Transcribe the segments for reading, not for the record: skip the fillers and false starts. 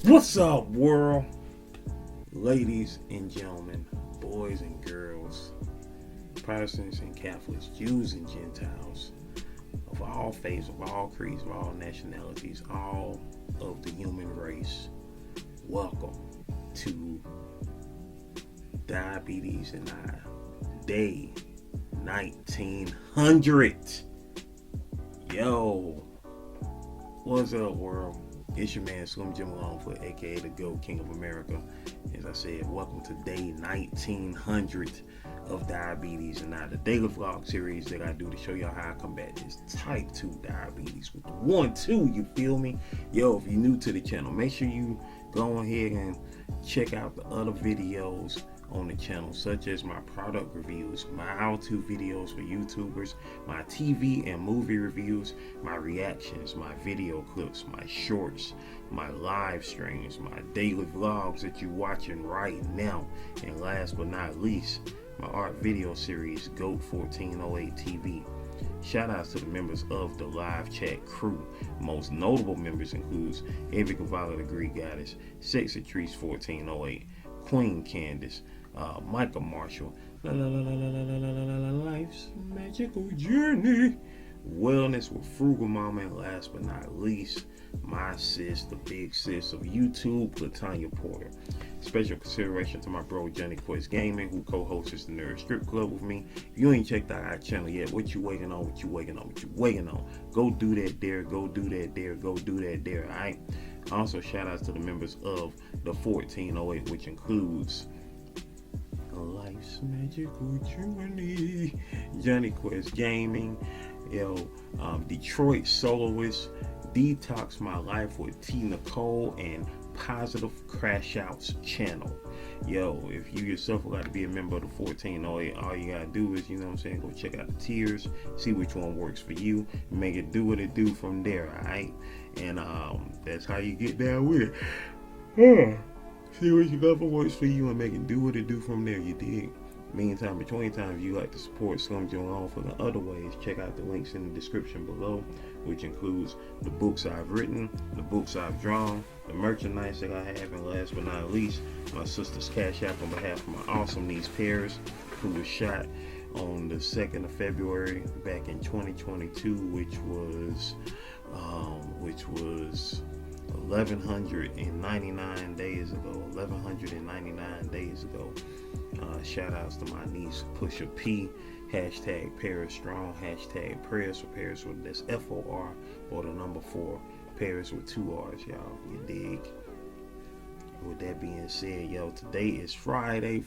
What's up, world? Ladies and gentlemen, boys and girls, Protestants and Catholics, Jews and Gentiles, of all faiths, of all creeds, of all nationalities, all of the human race, welcome to Diabetes and I, day 1900. Yo, what's up, world? It's your man Slim Jim Longfoot, aka the GOAT King of America. As I said, welcome to day 1900 of Diabetes and I, the daily vlog series that I do to show y'all how I combat this type 2 diabetes with the 1-2, you feel me? Yo, if you're new to the channel, make sure you go ahead and check out the other videos on the channel, such as my product reviews, my how-to videos for YouTubers, my TV and movie reviews, my reactions, my video clips, my shorts, my live streams, my daily vlogs that you're watching right now, and last but not least, my art video series, GOAT 1408 TV. Shout outs to the members of the live chat crew. Most notable members includes Every Cavallo the Greek Goddess, Sexatrice 1408, Queen Candace, Michael Marshall, Life's Magical Journey, Wellness with Frugal Mama, and last but not least, my sis, the big sis of YouTube, Latanya Porter. Special consideration to my bro Johnny Quest Gaming, who co-hosts the Nerd Strip Club with me. If you ain't checked out our channel yet, what you waiting on? Go do that there, go do that there, go do that there, alright? Also, shout outs to the members of the 1408, which includes Life's Magical Journey, Johnny Quest Gaming, Detroit Soloist, Detox My Life with T. Nicole, and Positive Crash Outs channel. Yo, if you yourself would like to be a member of the 1408, all you gotta do is, go check out the tiers, see which one works for you, make it do what it do from there, alright? And that's how you get down with it. See which level works for you and make it do what it do from there, you dig? Meantime, between times, if you like to support Slim Jim Longfoot in other ways, check out the links in the description below, which includes the books I've written, the books I've drawn, the merchandise that I have, and last but not least, my sister's Cash App on behalf of my awesome niece Paris, who was shot on the 2nd of February back in 2022, which was 1199 days ago. Shout outs to my niece Pusha P, hashtag Paris Strong, hashtag prayers for Paris, with that's FOR or the number 4, Paris with 2 R's, y'all, you dig? With that being said, yo, today is Friday.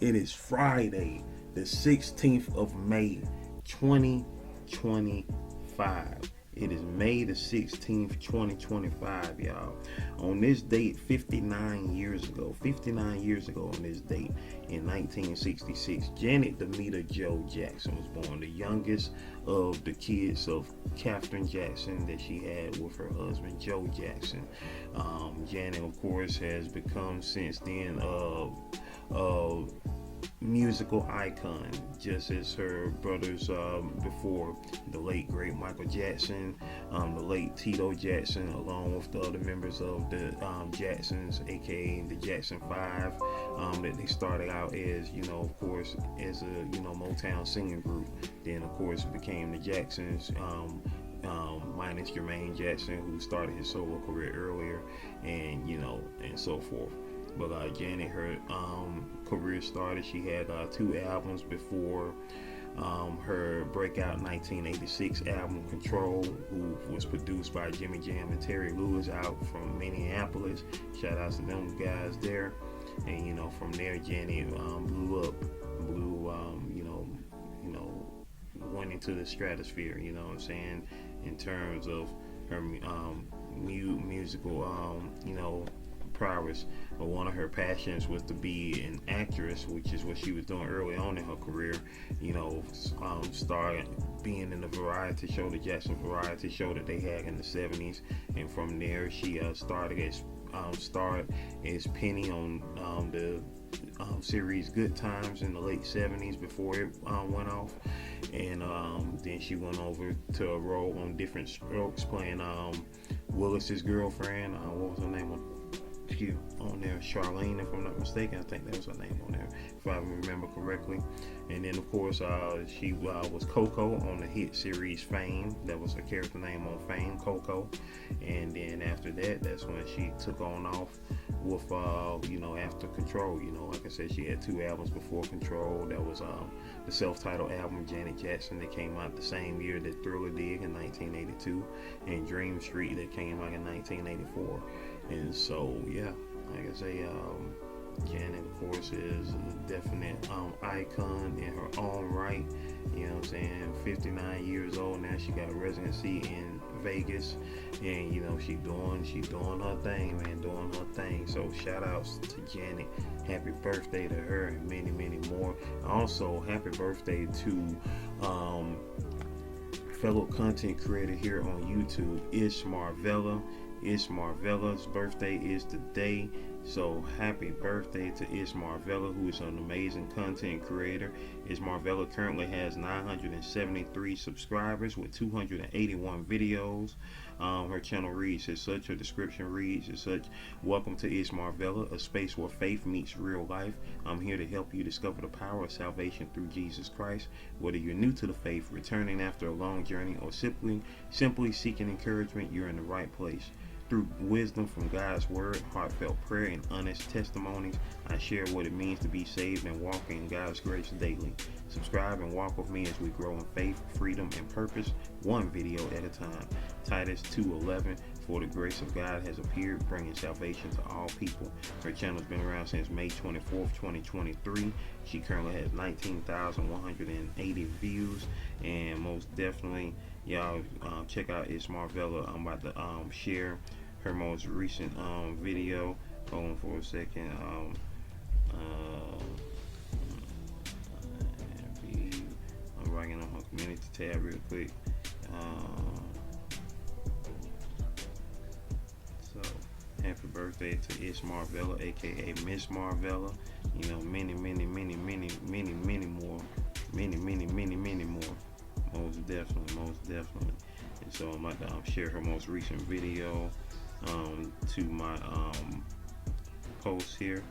It is Friday, the 16th of May, 2025. It is May the 16th, 2025, y'all. On this date, 59 years ago on this date, in 1966, Janet Demita Jo Jackson was born, the youngest of the kids of Katherine Jackson that she had with her husband, Joe Jackson. Janet, of course, has become since then musical icon, just as her brothers before, the late great Michael Jackson, the late Tito Jackson, along with the other members of the Jacksons, aka the Jackson 5, that they started out as, of course, as a Motown singing group. Then of course it became the Jacksons, minus Jermaine Jackson, who started his solo career earlier, and and so forth. But Janet, her career started. She had 2 albums before her breakout 1986 album Control, who was produced by Jimmy Jam and Terry Lewis out from Minneapolis. Shout outs to them guys there. And from there, Janet went into the stratosphere. In terms of her musical prowess. But one of her passions was to be an actress, which is what she was doing early on in her career. Started being in the variety show, the Jackson variety show that they had in the 70s, and from there she started as Penny on the series Good Times in the late 70s before it went off, and then she went over to a role on Different Strokes, playing Willis's girlfriend. What was her name on there? Charlene, if I'm not mistaken. I think that was her name on there, if I remember correctly. And then, of course, she was Coco on the hit series Fame. That was her character name on Fame, Coco. And then after that, that's when she took on off with, after Control. Like I said, she had 2 albums before Control. That was the self-titled album, Janet Jackson, that came out the same year that Thriller did in 1982, and Dream Street that came out in 1984. And so, yeah, like I say, Janet, of course, is a definite icon in her own right. You know what I'm saying? 59 years old now. She got a residency in Vegas, and she doing her thing, man, doing her thing. So shout outs to Janet. Happy birthday to her, and many, many more. Also, happy birthday to fellow content creator here on YouTube, Ish Marvella. Ish Marvella's birthday is today. So happy birthday to Ish Marvella, who is an amazing content creator. Ish Marvella currently has 973 subscribers with 281 videos. Her channel reads as such, her description reads as such: welcome to Ish Marvella, a space where faith meets real life. I'm here to help you discover the power of salvation through Jesus Christ. Whether you're new to the faith, returning after a long journey, or simply seeking encouragement, you're in the right place. Through wisdom from God's word, heartfelt prayer, and honest testimonies, I share what it means to be saved and walk in God's grace daily. Subscribe and walk with me as we grow in faith, freedom, and purpose, one video at a time. Titus 2:11, for the grace of God has appeared, bringing salvation to all people. Her channel has been around since May 24th, 2023. She currently has 19,180 views, and most definitely, y'all check out Ish Marvella. I'm about to share her most recent video. Hold on for a second. I'm writing on her community tab real quick. So happy birthday to Ish Marvella, aka Miss Marvella. Many, many, many, many, many, many more. Many, many, many, many more. Most definitely. And so I'm about to share her most recent video to my post here.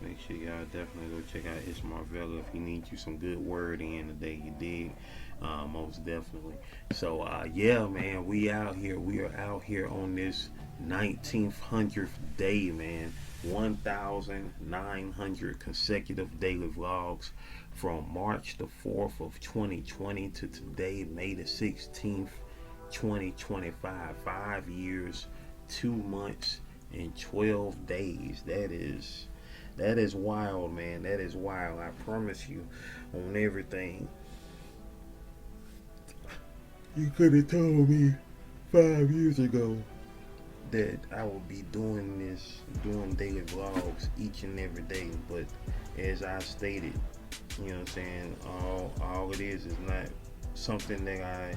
Make sure y'all definitely go check out Ish Marvella if you need you some good word in today. You dig? Most definitely. So yeah, man, we out here. We are out here on this 1900th day, man. 1,900 consecutive daily vlogs from March the 4th of 2020 to today, May the 16th, 2025. 5 years, 2 months, and 12 days. That is wild, man. That is wild. I promise you, on everything. You could have told me 5 years ago that I would be doing daily vlogs each and every day. But as I stated, you know what I'm saying, all it is not something that I,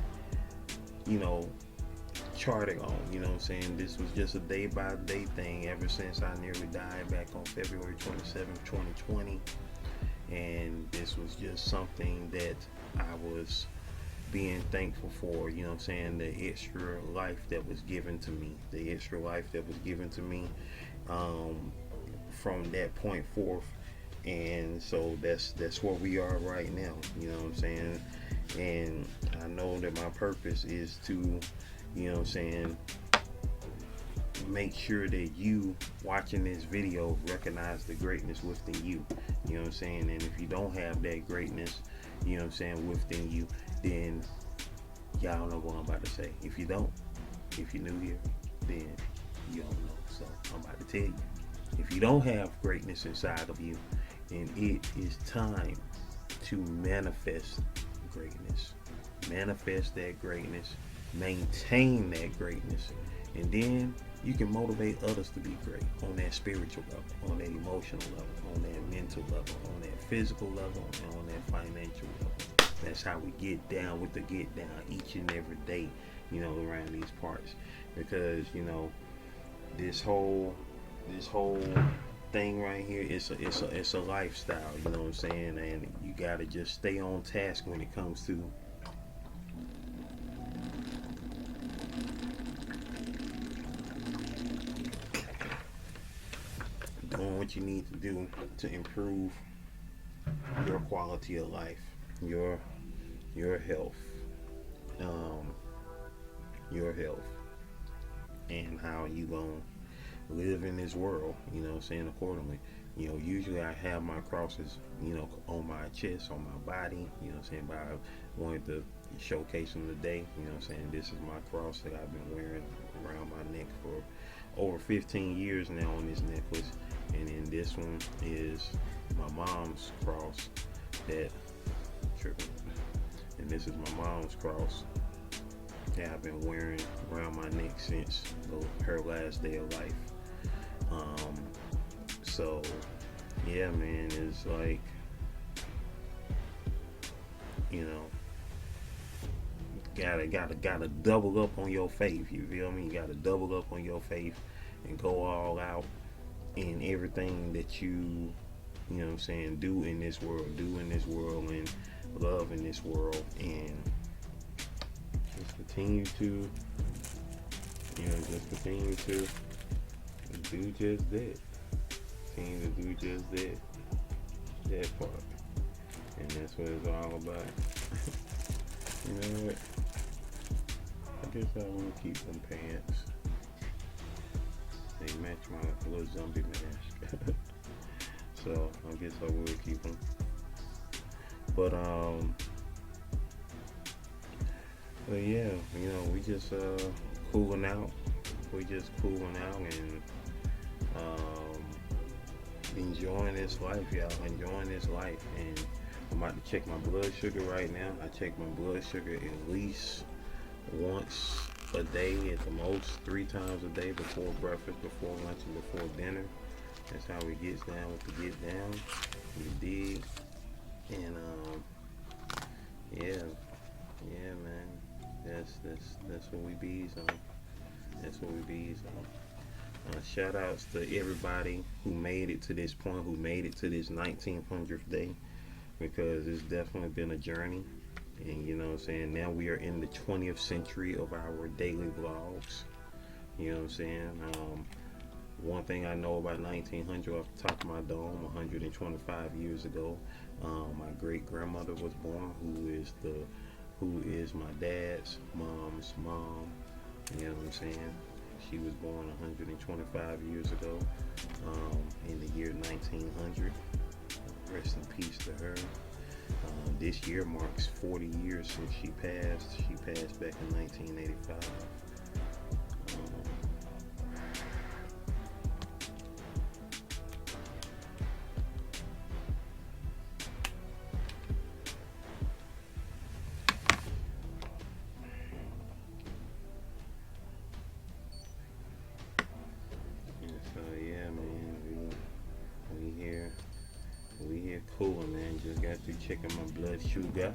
charted on, you know what I'm saying. This was just a day by day thing ever since I nearly died back on February 27th, 2020. And this was just something that I was being thankful for, you know what I'm saying, the extra life that was given to me, from that point forth. And so that's where we are right now, you know what I'm saying. And I know that my purpose is to, you know what I'm saying, make sure that you watching this video recognize the greatness within you, you know what I'm saying. And if you don't have that greatness, you know what I'm saying, within you, then y'all know what I'm about to say. If you're new here, then you don't know. So I'm about to tell you, if you don't have greatness inside of you, then it is time to manifest greatness. Manifest that greatness, maintain that greatness, and then you can motivate others to be great on that spiritual level, on that emotional level, on that mental level, on that physical level, and on that financial level. That's how we get down with the get down each and every day, you know, around these parts. Because, you know, this whole thing right here, it's a lifestyle, you know what I'm saying? And you gotta just stay on task when it comes to doing what you need to do to improve your quality of life, your health, your health, and how you gonna live in this world, you know what I'm saying, accordingly. You know, usually I have my crosses, you know, on my chest, on my body, you know what I'm saying, but I wanted to showcase them today, you know what I'm saying. This is my cross that I've been wearing around my neck for over 15 years now on this necklace. And then this one is my mom's cross that tripping. And this is my mom's cross that I've been wearing around my neck since her last day of life. So yeah, man, it's like, you know, gotta double up on your faith. You feel me? You gotta double up on your faith and go all out in everything that you know what I'm saying, do in this world, and love in this world, and just continue to, you know, do just that. Continue to do just that part. And that's what it's all about. You know what? I guess I want to keep them pants. They match my little zombie mask. So I guess I will keep them. But yeah, you know, we just cooling out. And enjoying this life, y'all. Enjoying this life. And I'm about to check my blood sugar right now. I check my blood sugar at least once a day, at the most 3 times a day, before breakfast, before lunch, and before dinner. That's how we gets down with the get down. You dig? And yeah, man. That's what we bees on. That's what we bees on. Shout outs to everybody who made it to this point, who made it to this 1900th day, because it's definitely been a journey. And you know what I'm saying, now we are in the 20th century of our daily vlogs. You know what I'm saying? One thing I know about 1900 off the top of my dome, 125 years ago, my great grandmother was born, who is my dad's mom's mom. You know what I'm saying? She was born 125 years ago, in the year 1900. Rest in peace to her. This year marks 40 years since she passed. She passed back in 1985. Cool, man. Just got through checking my blood sugar.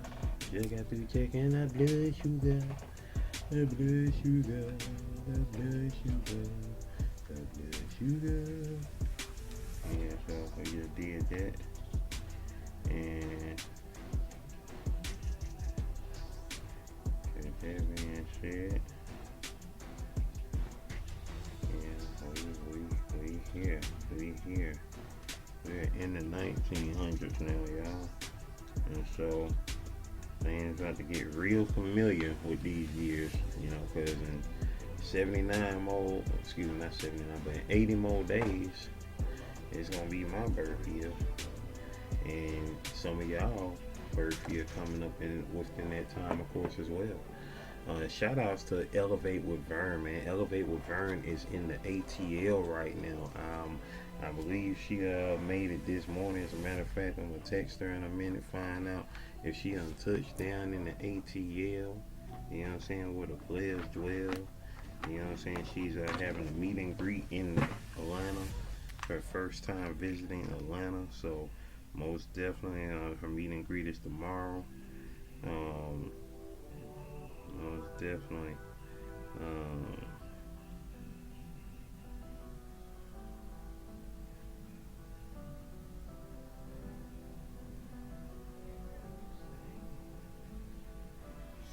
Just got through checking that blood sugar. That blood sugar. That blood sugar. That blood sugar. Yeah, so I just did that. And with that being said, yeah, we here. We're in the 1900s now, y'all. And so things about to get real familiar with these years, you know, because in 79 more, excuse me, not 79, but in 80 more days, it's going to be my birth year. And some of y'all birth year coming up within that time, of course, as well. Shout outs to Elevate with Vern, man. Elevate with Vern is in the ATL right now. I believe she made it this morning. As a matter of fact, I'm gonna text her in a minute, find out if she done touched down in the ATL. You know what I'm saying, where the players dwell. You know what I'm saying? She's having a meet and greet in Atlanta. Her first time visiting Atlanta, so most definitely her meet and greet is tomorrow. Um, Most definitely. Um,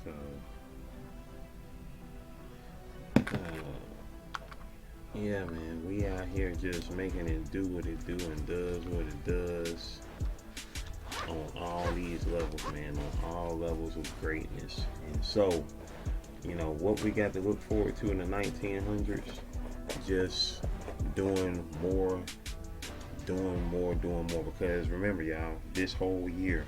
so, yeah, man, we out here just making it do what it do and does what it does on all these levels, man, on all levels of greatness. And so, what we got to look forward to in the 1900s, just doing more, doing more. Because remember, y'all, this whole year,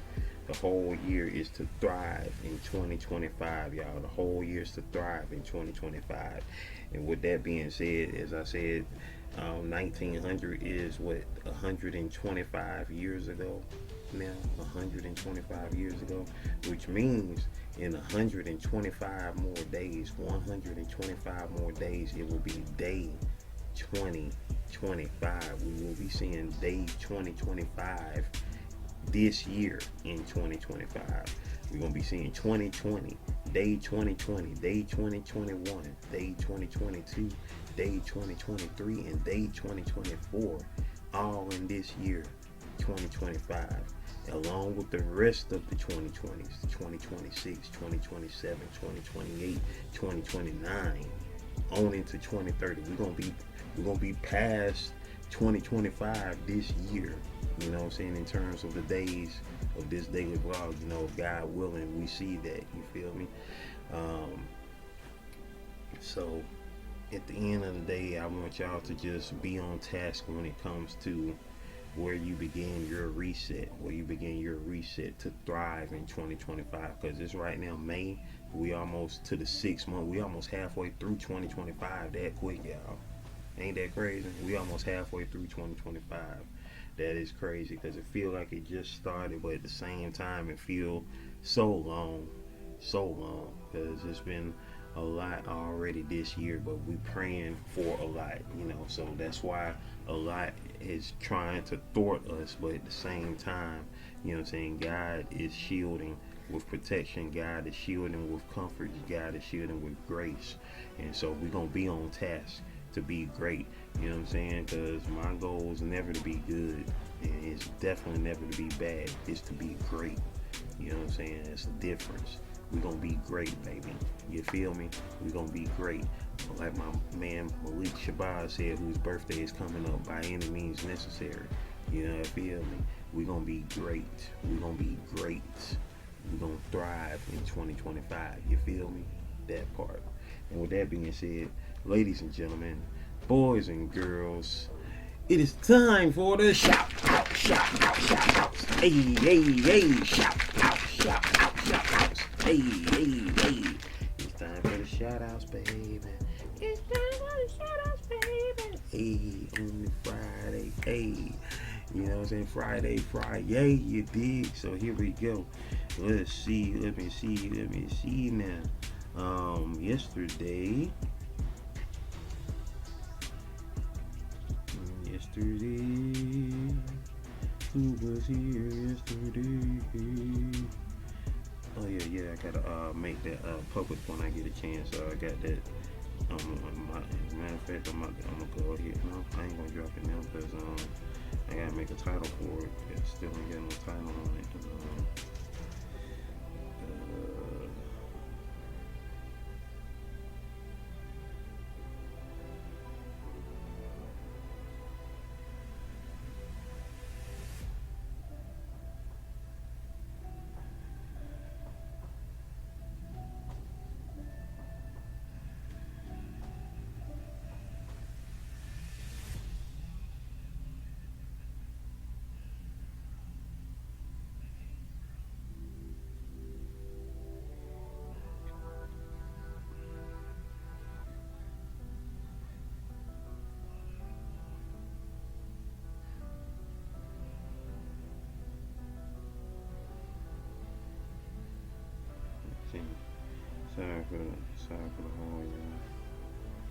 the whole year is to thrive in 2025, y'all. The whole year is to thrive in 2025. And with that being said, as I said, 1900 is what, 125 years ago now, 125 years ago, which means in 125 more days, 125 more days, it will be day 2025. We will be seeing day 2025 this year in 2025. We're going to be seeing 2020, day 2020, day 2021, day 2022, day 2023, and day 2024, all in this year, 2025, along with the rest of the 2020s, 2026, 2027, 2028, 2029, on into 2030. We're gonna be past 2025 this year. You know what I'm saying? In terms of the days of this daily vlog, God willing, we see that. You feel me? So at the end of the day, I want y'all to just be on task when it comes to where you begin your reset, to thrive in 2025. Because it's right now May. We almost to the 6th month. We almost halfway through 2025. That quick, y'all. Ain't that crazy? We almost halfway through 2025. That is crazy because it feel like it just started, but at the same time it feel so long because it's been a lot already this year, but we praying for a lot, so that's why a lot is trying to thwart us, but at the same time, God is shielding with protection, God is shielding with comfort, God is shielding with grace, and so we're gonna be on task to be great, because my goal is never to be good, and it's definitely never to be bad, it's to be great. That's the difference. We're gonna be great, baby. You feel me? We're gonna be great. Like my man Malik Shabazz said, whose birthday is coming up, by any means necessary. You feel me? We're gonna be great. We're gonna be great. We're gonna thrive in 2025. You feel me? That part. And with that being said, ladies and gentlemen, boys and girls, it is time for the shout out. Hey, hey, hey, shout out. Hey, hey, hey. It's time for the shout outs, baby. It's time for the shout outs, baby. Hey, on Friday. Hey. You know what I'm saying? Friday, you dig? So here we go. Let me see now. Yesterday, who was here yesterday? Oh yeah, I gotta make that public when I get a chance. I got that. As a matter of fact, I'm gonna go ahead. No, I ain't gonna drop it now because I gotta make a title for it. It still ain't got no title on it. Sorry for the hold, y'all.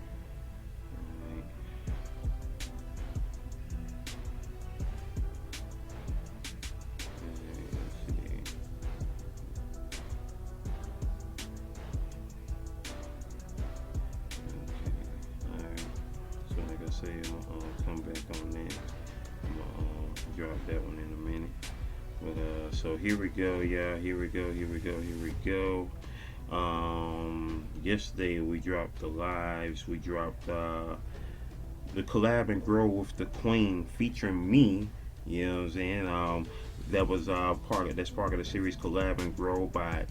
say I'm gonna come back on that. I'm gonna drop that one in a minute. But so here we go, y'all. Here we go. Yesterday we dropped the lives. We dropped the collab and grow with the Queen featuring me. You know what I'm saying? That was part of the series Collab and Grow by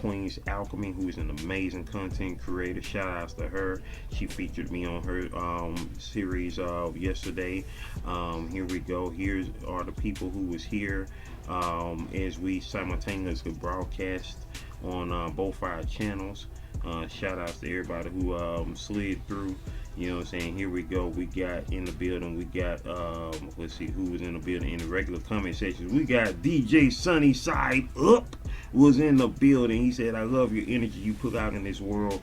Queen's Alchemy, who is an amazing content creator. Shout outs to her. She featured me on her series yesterday. Here we go. Here are the people who was here as we simultaneously broadcast on both our channels. Shout outs to everybody who slid through. You know what I'm saying? Here we go. We got in the building. We got, let's see who was in the building in the regular comment section. We got DJ Sunny Side Up was in the building. He said, I love your energy you put out in this world,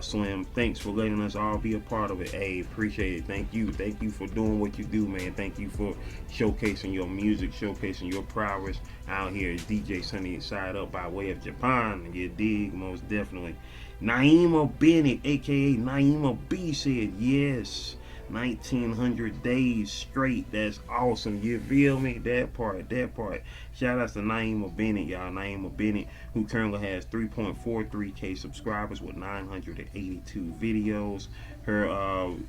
Slim. Thanks for letting us all be a part of it. Hey, appreciate it. Thank you. Thank you for doing what you do, man. Thank you for showcasing your music, showcasing your prowess out here. DJ Sunny Side Up by way of Japan. You dig? Most definitely. Naima Bennett, aka Naima B, said yes. 1900 days straight. That's awesome. You feel me? That part. Shout out to Naima Bennett, y'all. Naima Bennett, who currently has 3.43k subscribers with 982 videos. Her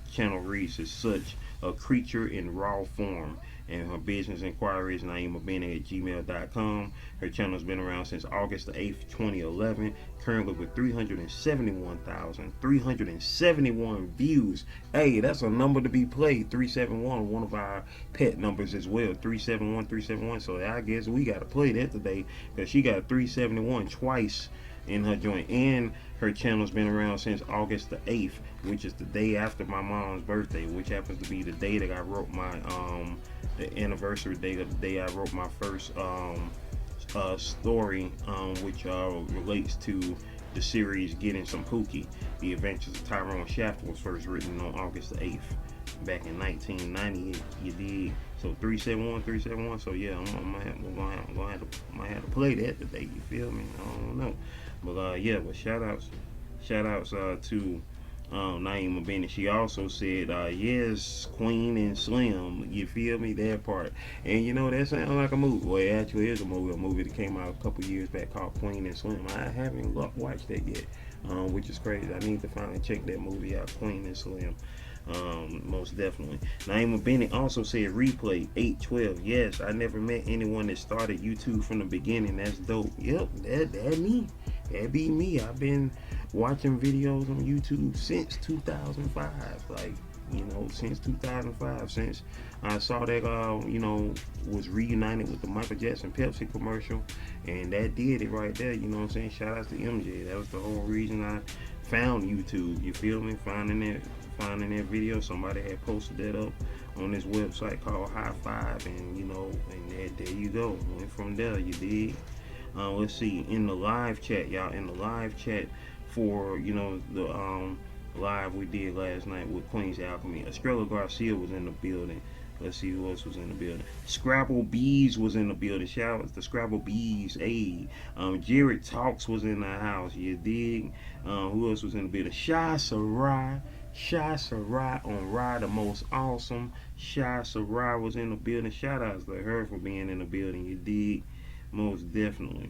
channel reads as such, a creature in raw form. And her business inquiry is naimabennett@gmail.com. Her channel has been around since August the 8th, 2011. Currently with 371 views. Hey, that's a number to be played. 371, one of our pet numbers as well. 371. So I guess we got to play that today because she got 371 twice in her joint. And her channel's been around since August the 8th, which is the day after my mom's birthday, which happens to be the day that I wrote my the anniversary date of the day I wrote my first story, which relates to the series Getting Some Pookie. The Adventures of Tyrone Shafter was first written on August the 8th back in 1998. You dig? So 371. So yeah, I'm gonna have to play that today. You feel me? I don't know, but yeah. But shout outs to Naima Bennett. She also said yes, Queen and Slim. You feel me? That part. And you know that sounds like a movie. Well, it actually is a movie that came out a couple years back called Queen and Slim. I haven't watched that yet, which is crazy. I need to finally check that movie out, Queen and Slim. Most definitely. Naima Bennett also said replay 812. Yes, I never met anyone that started YouTube from the beginning. That's dope. Yep, that me. That be me. I've been watching videos on YouTube since 2005. Like, you know, since 2005. Since I saw that, was reunited with the Michael Jackson Pepsi commercial. And that did it right there. You know what I'm saying? Shout out to MJ. That was the whole reason I found YouTube. You feel me? Finding that video. Somebody had posted that up on this website called High Five. And, and there you go. Went from there. You dig? Let's see, in the live chat, y'all, for, the live we did last night with Queen's Alchemy, Estrella Garcia was in the building. Let's see who else was in the building. Scrabble Bees was in the building. Shout out to Scrabble Bees. Hey, Jared Talks was in the house. You dig? Who else was in the building? Shy Sarai on Rye the Most Awesome. Shy Sarai was in the building. Shout outs to her for being in the building. You dig? Most definitely.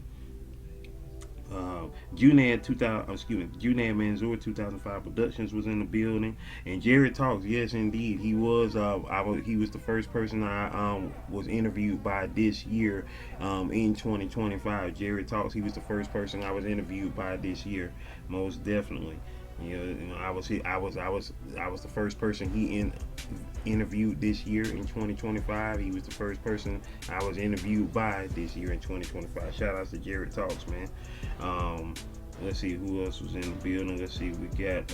Junaid Manzoor 2005 Productions was in the building, and Jared Talks. Yes, indeed, he was. He was the first person I was interviewed by this year, in 2025. Jared Talks. He was the first person I was interviewed by this year. Most definitely. I was the first person he interviewed this year in 2025. He was the first person I was interviewed by this year in 2025. Shout out to Jared Talks, man. Let's see who else was in the building. Let's see, we got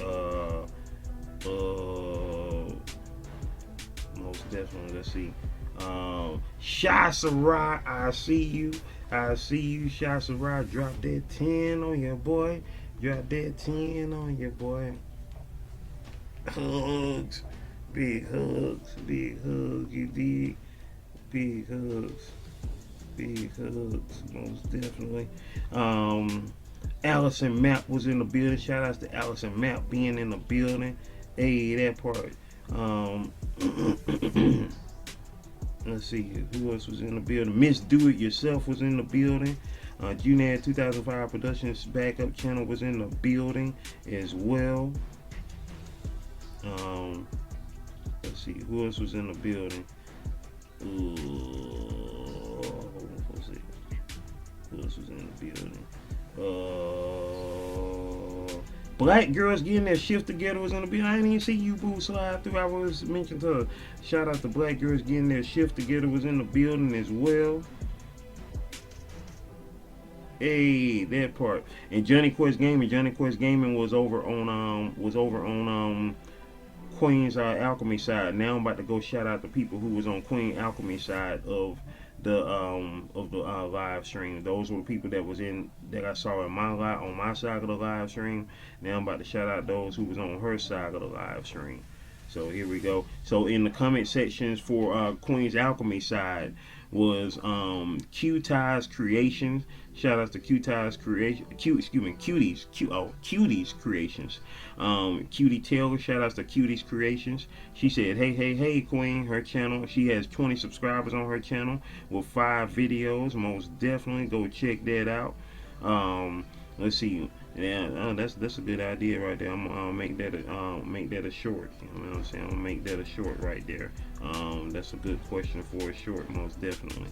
most definitely. Let's see, Shy Sarai, I see you, Shy Sarai. Drop that 10 on your boy. Drop that 10 on your boy. Hugs. Big hugs. You dig? Big hugs. Most definitely. Allison Mapp was in the building. Shout outs to Allison Mapp being in the building. Hey, that part. Um, let's see who else was in the building. Miss Do It Yourself was in the building. Junad 2005 Productions backup channel was in the building as well. Let's see who else was in the building. What's it? Who else was in the building? Black Girls Getting Their Shift Together was in the building. I didn't even see you boo slide through. I was mentioned to her. Shout out to Black Girls Getting Their Shift Together was in the building as well. Hey, that part. And Johnny Quest Gaming. Johnny Quest Gaming was over on Queen's Alchemy side. Now I'm about to go shout out the people who was on Queen Alchemy side of the live stream. Those were the people that I saw in on my side of the live stream. Now I'm about to shout out those who was on her side of the live stream. So here we go. So in the comment sections for Queen's Alchemy side was Q-Ties Creations. Shout out to Q-Ties Creation. Cuties Creations. Cutie Taylor. Shout out to Cuties Creations. She said, hey, Queen. Her channel. She has 20 subscribers on her channel with 5 videos. Most definitely go check that out. Let's see. Yeah, that's a good idea right there. I'm gonna make that a short. You know what I'm saying? I'm gonna make that a short right there. That's a good question for a short, most definitely.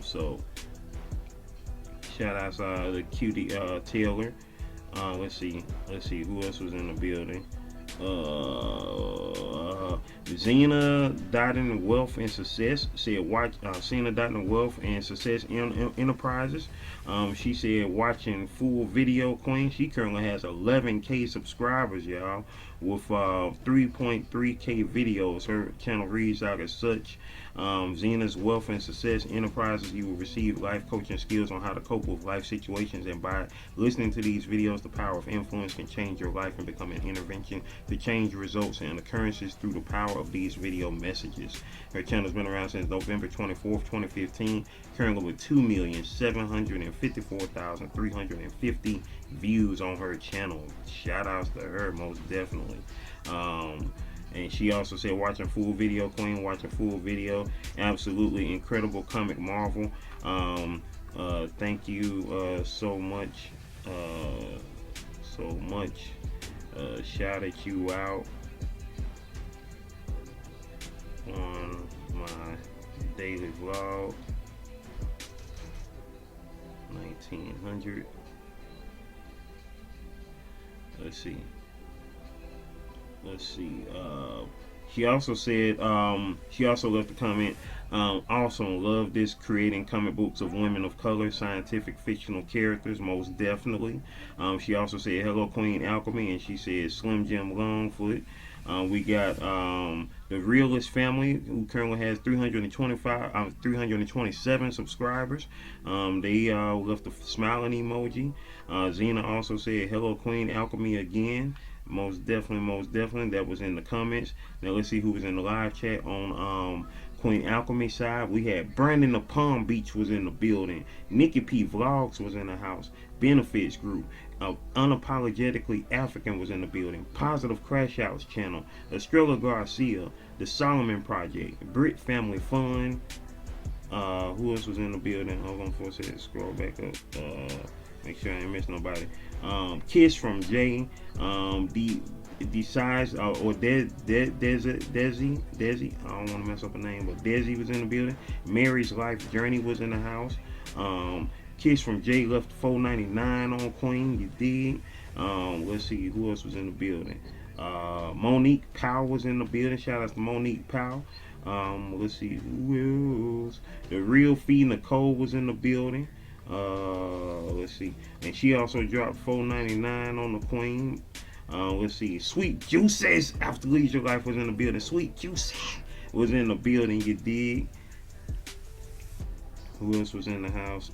So shout out to the Cutie Taylor. Let's see who else was in the building. Zena Dotton Wealth and Success said watch Zena Dotton Wealth and Success Enterprises. She said watching full video Queen. She currently has 11K subscribers, y'all, with 3.3K videos. Her channel reads out as such. Zena's Wealth and Success Enterprises. You will receive life coaching skills on how to cope with life situations, and by listening to these videos, the power of influence can change your life and become an intervention to change results and occurrences through the power of these video messages. Her channel has been around since November 24th, 2015, currently with 2,754,350 views on her channel. Shout outs to her, most definitely. And she also said watching full video Queen, watching full video, absolutely incredible comic marvel. Thank you so much. Shouted you out on my daily vlog 1900. Let's see. She also said, she also left a comment. Awesome, love this, creating comic books of women of color, scientific fictional characters, most definitely. She also said, hello Queen Alchemy, and she said Slim Jim Longfoot. We got the Realist family, who currently has 327 subscribers. They left a smiling emoji. Zena also said, hello Queen Alchemy again. Most definitely. That was in the comments. Now let's see who was in the live chat on Queen Alchemy side. We had Brandon of Palm Beach was in the building. Nikki P Vlogs was in the house. Benefits Group. Unapologetically African was in the building. Positive Crash Outs channel. Estrella Garcia. The Solomon Project. Brit Family Fun. Who else was in the building? Hold on for a second. Scroll back up. Make sure I ain't miss nobody. Kiss from Jay. Decides or Desi. I don't want to mess up a name, but Desi was in the building. Mary's Life Journey was in the house. Kiss from Jay left $4.99 on Queen. You dig? Let's see who else was in the building. Monique Powell was in the building. Shout out to Monique Powell. Let's see who else. The Real Fee Nicole was in the building. Let's see, and she also dropped $4.99 on the Queen. Let's see, Sweet Juices After Leisure Life was in the building. Sweet Juice was in the building. You dig? Who else was in the house?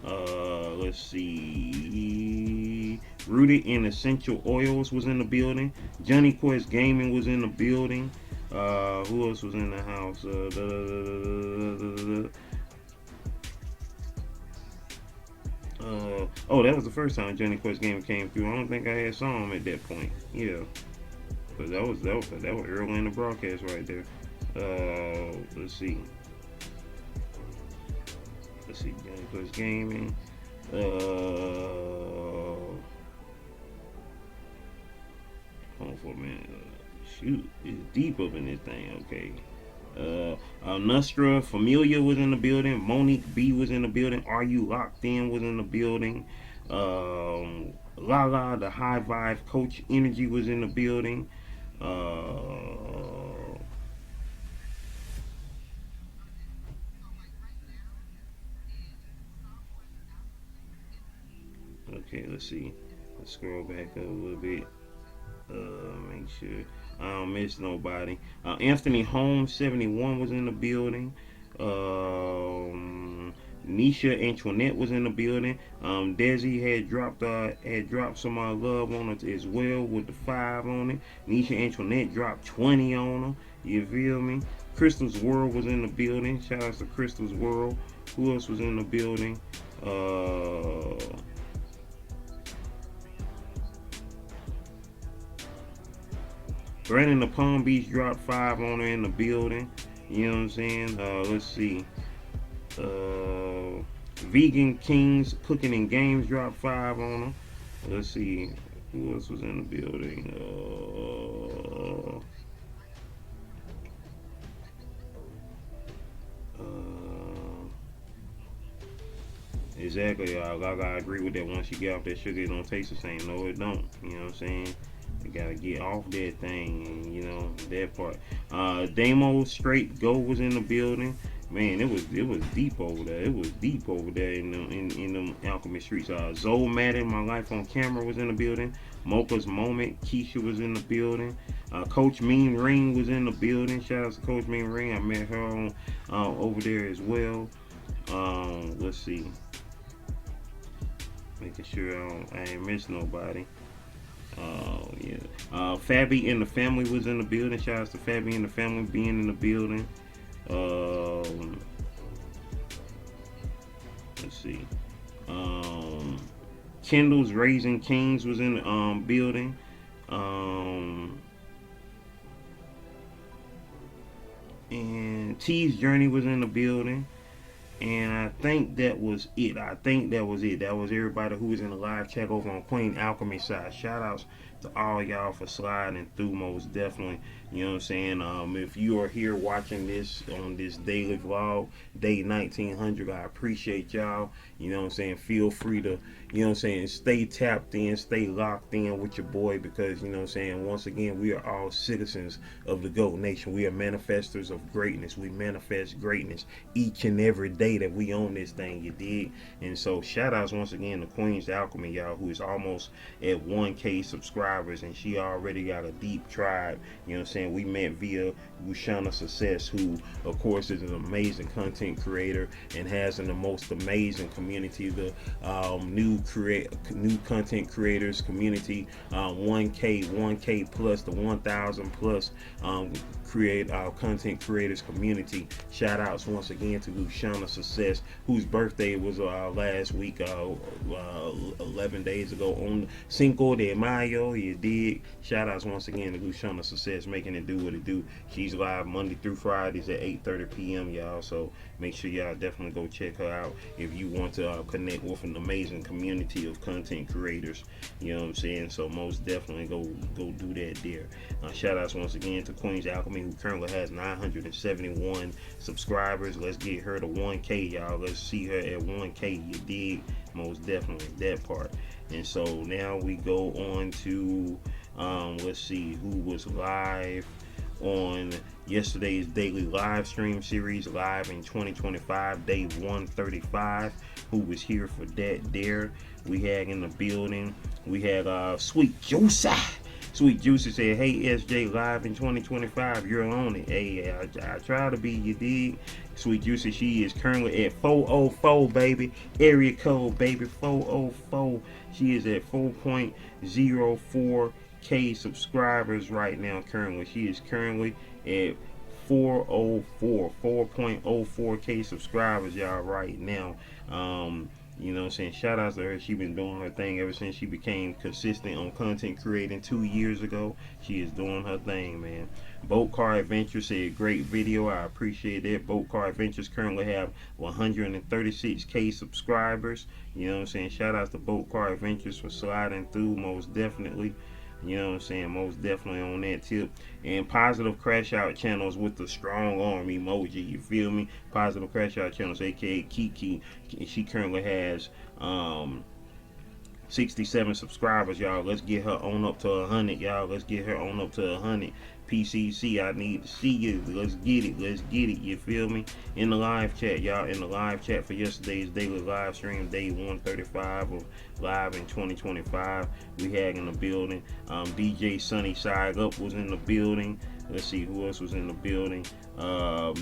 Let's see, Rooted in Essential Oils was in the building. Johnny Quest Gaming was in the building. Who else was in the house? Oh, that was the first time Johnny Quest Gaming came through. I don't think I had saw him at that point. Yeah. Cause that was early in the broadcast right there. Let's see. Let's see. Game Plus Gaming. Hold on for a minute. Shoot, it's deep up in this thing. Okay. Nustra Familia was in the building. Monique B was in the building. Are You Locked In was in the building. Lala, the High Vibe Coach Energy was in the building. Okay, let's see. Let's scroll back up a little bit. Make sure I don't miss nobody. Anthony Holmes 71 was in the building. Nisha Antoinette was in the building. Desi had dropped some love on it as well with the 5 on it. Nisha Antoinette dropped 20 on her. You feel me? Crystal's World was in the building. Shout out to Crystal's World. Who else was in the building? Brandon the Palm Beach dropped 5 on her in the building. You know what I'm saying? Let's see. Vegan Kings Cooking and Games dropped 5 on her. Let's see. Who else was in the building? Exactly, y'all. I agree with that. Once you get off that sugar, it don't taste the same. No, it don't. You know what I'm saying? You gotta get off that thing, and you know that part. Damo Straight Go was in the building. Man, it was deep over there. It was deep over there in them Alchemy streets. Zoe Madden, My Life on Camera was in the building. Mocha's Moment, Keisha was in the building. Coach Mean Ring was in the building. Shout out to Coach Mean Ring. I met her on over there as well. Let's see. Making sure I ain't miss nobody. Yeah. Fabi and the Family was in the building. Shout out to Fabi and the Family being in the building. Let's see. Kendall's Raising Kings was in the building. And T's Journey was in the building. And I think that was it. That was everybody who was in the live chat over on Queen Alchemy side. Shout outs to all y'all for sliding through, most definitely. You know what I'm saying? If you are here watching this on this daily vlog, day 1900, I appreciate y'all. You know what I'm saying? Feel free to, you know what I'm saying, stay tapped in, stay locked in with your boy, because, you know what I'm saying, once again, we are all citizens of the GOAT Nation. We are manifestors of greatness. We manifest greatness each and every day that we own this thing, you dig? And so shout outs once again to Queen's Alchemy, y'all, who is almost at 1K subscribers, and she already got a deep tribe. You know what I'm saying? We met via Gushana Success, who of course is an amazing content creator and has the most amazing community, the new content creators community, 1K plus, the 1,000 plus content creators community. Shout outs once again to Luciana Success, whose birthday was last week, 11 days ago, on Cinco de Mayo. You dig? Shout outs once again to Luciana Success, making it do what it do. She's live Monday through Fridays at 8:30 p.m. y'all, so make sure y'all definitely go check her out if you want to connect with an amazing community of content creators. You know what I'm saying? So most definitely go do that there. Shout outs once again to Queen's Alchemy, who currently has 971 subscribers. Let's get her to 1K, y'all. Let's see her at 1K. You dig? Most definitely that part. And so now we go on to let's see who was live on yesterday's daily live stream series, live in 2025, day 135. Who was here for that there? We had in the building, we had Sweet Juicy. Sweet Juicy said, hey SJ, live in 2025, you're on it. Hey, I try to be, you dig? Sweet Juicy, she is currently at 404, baby. Area code, baby, 404. She is at 4.04K subscribers right now currently. She is currently at 4.04K subscribers, y'all, right now. You know what I'm saying? Shout out to her. She been doing her thing ever since she became consistent on content creating 2 years ago. She is doing her thing, man. Boat Car Adventures said great video. I appreciate that. Boat Car Adventures currently have 136K subscribers. You know what I'm saying? Shout out to Boat Car Adventures for sliding through, most definitely. You know what I'm saying? Most definitely on that tip. And Positive Crash Out channels with the strong arm emoji. You feel me? Positive Crash Out channels, aka Kiki. She currently has 67 subscribers, y'all. Let's get her on up to 100, y'all. Let's get her on up to 100. PCC, I need to see you. Let's get it. Let's get it. You feel me? In the live chat, y'all. In the live chat for yesterday's daily live stream, day 135 of live in 2025. We had in the building. DJ Sunny Side Up was in the building. Let's see who else was in the building.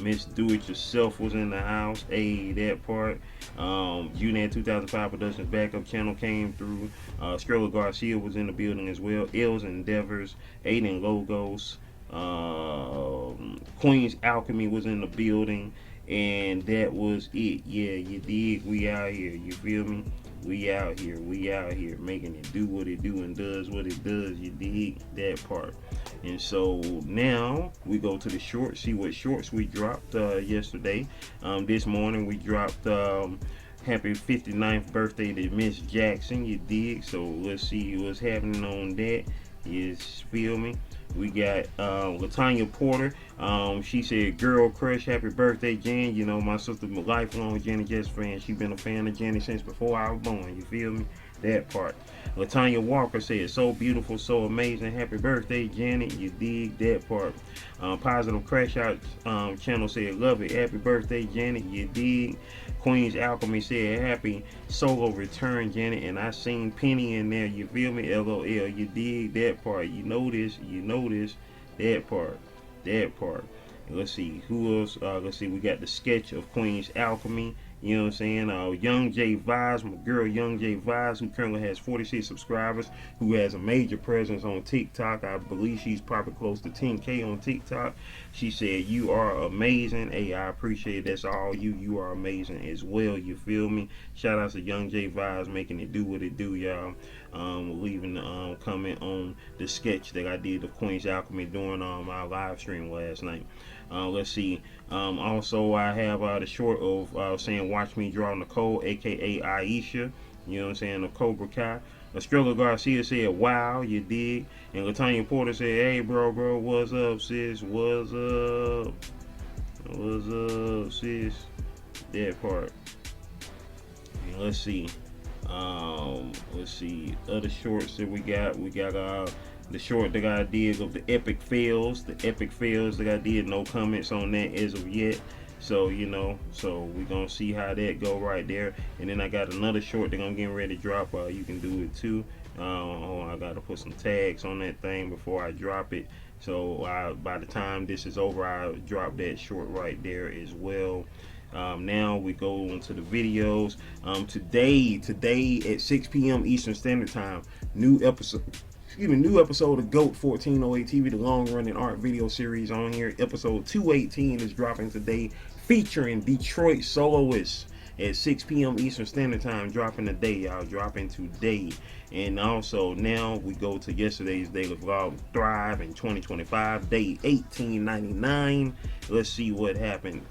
Miss Do It Yourself was in the house. Hey, that part. UNAD 2005 Productions backup channel came through. Strella Garcia was in the building as well. Ills Endeavors, Aiden Logos, Queen's Alchemy was in the building, and that was it. Yeah, you dig? We out here. You feel me? We out here. We out here making it do what it do and does what it does. You dig? That part. And so now we go to the shorts. See what shorts we dropped yesterday. This morning we dropped happy 59th birthday to Miss Jackson. You dig? So let's see what's happening on that. You feel me? We got Latanya Porter. She said, "Girl crush, happy birthday, Jan." You know, my sister, my lifelong Janet Jess fan. She been a fan of Janet since before I was born. You feel me? That part. Latanya Walker said, "So beautiful, so amazing. Happy birthday, Janet." You dig? That part. Positive Crash Out channel said, "Love it. Happy birthday, Janet." You dig? Queen's Alchemy said, "Happy solo return, Janet." And I seen Penny in there. You feel me? LOL. You dig? That part. You know this. You know this. That part. That part. Let's see who else. Let's see. We got the sketch of Queen's Alchemy. You know what I'm saying? Young J Vibes, my girl Young J Vibes, who currently has 46 subscribers, who has a major presence on TikTok. I believe she's probably close to 10K on TikTok. She said, "You are amazing." Hey, I appreciate it. That's all you. You are amazing as well. You feel me? Shout out to Young J Vibes making it do what it do, y'all. Leaving the comment on the sketch that I did of Queen's Alchemy during our live stream last night. Let's see. Also, I have the short of saying, "Watch me draw Nicole, aka Aisha." You know what I'm saying? The Cobra Kai. Estrella Garcia said, "Wow, you dig?" And Latanya Porter said, "Hey, bro, what's up, sis? What's up? What's up, sis?" That part. And let's see. Other shorts that we got. We got the short that I did of the epic fails. The epic fails that I did. No comments on that as of yet. So, you know, so we're going to see how that go right there. And then I got another short that I'm getting ready to drop. You can do it too. I got to put some tags on that thing before I drop it. So by the time this is over, I'll drop that short right there as well. Now we go into the videos. Today at 6 p.m. Eastern Standard Time, new episode of GOAT 1408 TV, the long-running art video series on here. Episode 218 is dropping today, featuring Detroit soloists at 6 p.m. Eastern Standard Time, dropping today, y'all, dropping today. And also now we go to yesterday's daily vlog, Thrive in 2025, day 1899. Let's see what happened.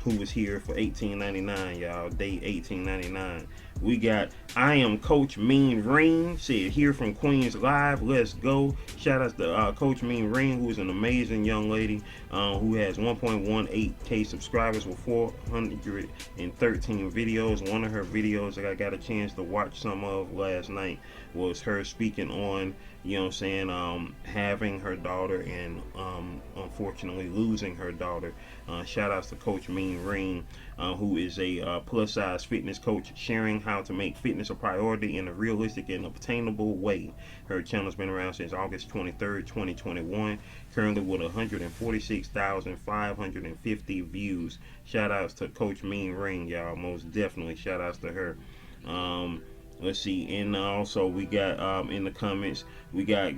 Who was here for 1899, y'all? Day 1899. We got I Am Coach Mean Ring, said here from Queens Live. Let's go. Shout out to Coach Mean Ring, who is an amazing young lady who has 1.18K subscribers with 413 videos. One of her videos that I got a chance to watch some of last night was her speaking on, you know what I'm saying, having her daughter and unfortunately losing her daughter. Shout outs to Coach Mean Ring, who is a plus size fitness coach, sharing how to make fitness a priority in a realistic and obtainable way. Her channel's been around since August 23rd, 2021, currently with 146,550 views. Shout outs to Coach Mean Ring, y'all. Most definitely shout outs to her. Let's see, and also we got in the comments we got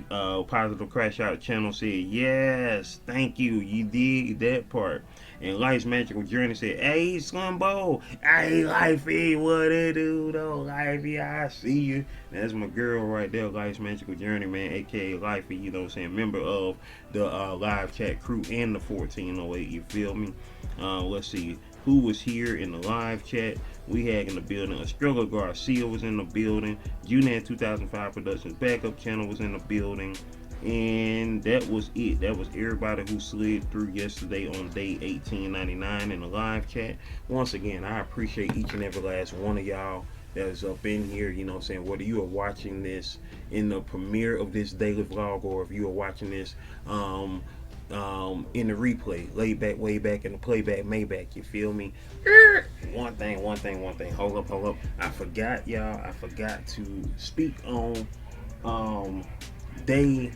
positive crash out channel said yes, thank you, you did that part. And Life's Magical Journey said, hey Slumbo, hey Lifey, what it do though, Lifey, I see you. That's my girl right there, Life's Magical Journey, man, aka Lifey, you know what I'm saying, member of the live chat crew and the 1408, you feel me? Let's see who was here in the live chat. We had in the building, Estrella Garcia was in the building, Junan 2005 Productions Backup Channel was in the building, and that was it. That was everybody who slid through yesterday on day 1899 in the live chat. Once again, I appreciate each and every last one of y'all that's up in here, you know what I'm saying, whether you are watching this in the premiere of this daily vlog or if you are watching this in the replay, laid back, way back in the playback, Maybach, you feel me? One thing. Hold up. I forgot, y'all. I forgot to speak on day.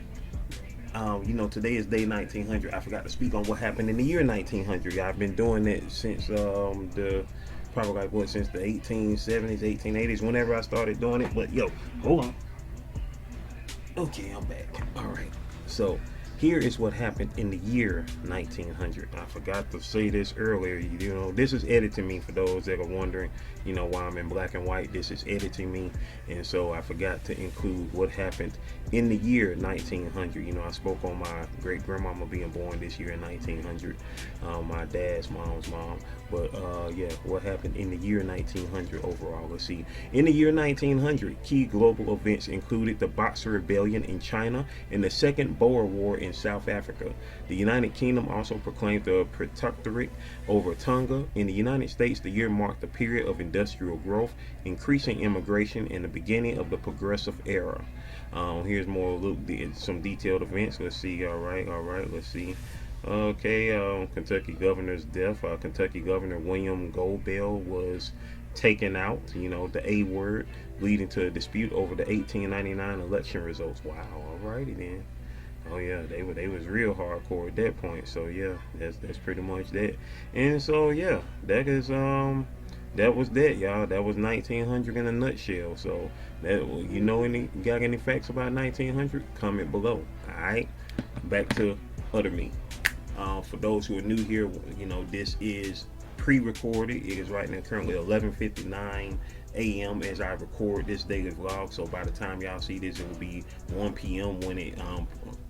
You know, today is day 1900. I forgot to speak on what happened in the year 1900. I've been doing it since the probably like what, since the 1870s, 1880s, whenever I started doing it. But yo, hold on. Okay, I'm back. All right. So here is what happened in the year 1900. I forgot to say this earlier. You know, this is editing me for those that are wondering, you know, why I'm in black and white. This is editing me. And so I forgot to include what happened in the year 1900. You know, I spoke on my great grandmama being born this year in 1900. My dad's mom's mom. But yeah, what happened in the year 1900 overall? Let's see. In the year 1900, key global events included the Boxer Rebellion in China and the Second Boer War in South Africa. The United Kingdom also proclaimed the Protectorate over Tonga. In the United States, the year marked a period of industrial growth, increasing immigration, and the beginning of the Progressive Era. Here's more look, some detailed events. Let's see. All right. Let's see. Okay, Kentucky governor's death. Kentucky Governor William Goldbell was taken out, you know, the A word, leading to a dispute over the 1899 election results. Wow, alrighty then. Oh yeah, they was real hardcore at that point. So yeah, that's pretty much that. And so yeah, that is that was that, y'all. That was 1900 in a nutshell. So that, you know, got any facts about 1900? Comment below. All right, back to other me. For those who are new here, you know, this is pre-recorded. It is right now currently 11:59 a.m. as I record this daily vlog. So by the time y'all see this, it will be 1 p.m. when it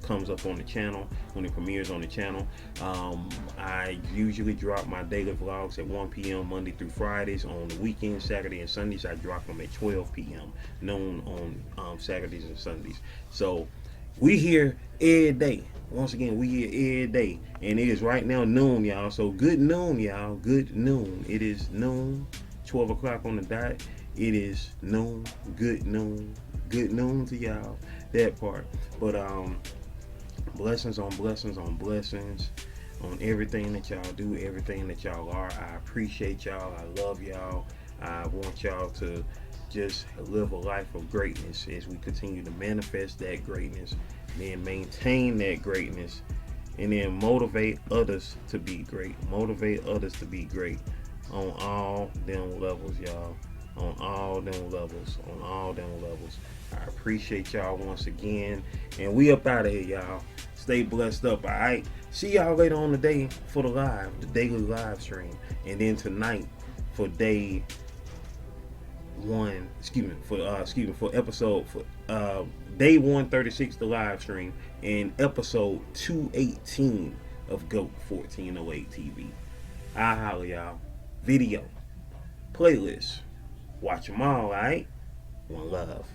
comes up on the channel, when it premieres on the channel. I usually drop my daily vlogs at 1 p.m. Monday through Fridays. On the weekends, Saturday and Sundays, I drop them at 12 p.m. noon on Saturdays and Sundays. So we here every day. Once again, we here every day, and it is right now noon, y'all. So good noon, y'all. Good noon. It is noon, 12 o'clock on the dot. It is noon. Good noon. Good noon to y'all. That part. But blessings on blessings on blessings on everything that y'all do, everything that y'all are. I appreciate y'all. I love y'all. I want y'all to just live a life of greatness as we continue to manifest that greatness, then maintain that greatness, and then motivate others to be great. Motivate others to be great on all them levels, y'all. On all them levels. On all them levels. I appreciate y'all once again. And we up out of here, y'all. Stay blessed up, alright? See y'all later on today for the daily live stream. And then tonight for day day 136, the live stream, and episode 218 of GOAT 1408 TV. I holler, y'all. Video, playlist, watch them all, alright? One love.